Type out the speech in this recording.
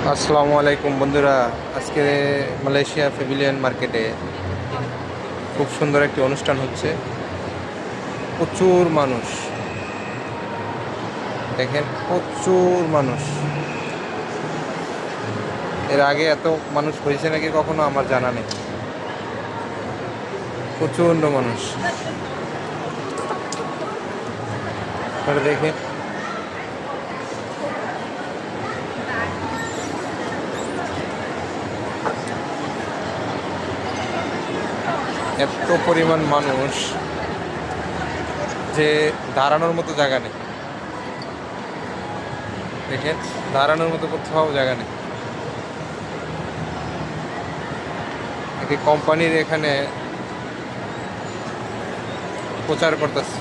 আসসালামু আলাইকুম বন্ধুরা। আজকে মালয়েশিয়া প্যাভিলিয়ন মার্কেটে খুব সুন্দর একটি অনুষ্ঠান হচ্ছে। প্রচুর মানুষ, দেখেন প্রচুর মানুষ। এর আগে এত মানুষ হয়েছে নাকি কখনো আমার জানা নেই। প্রচণ্ড মানুষ, আপনারা দেখেন। এত পরিমাণ মানুষ যে দাঁড়ানোর মতো জায়গা নেই। দেখেন, দাঁড়ানোর মতো কোথাও জায়গা নেই। একটি কোম্পানির এখানে প্রচার করতেছে।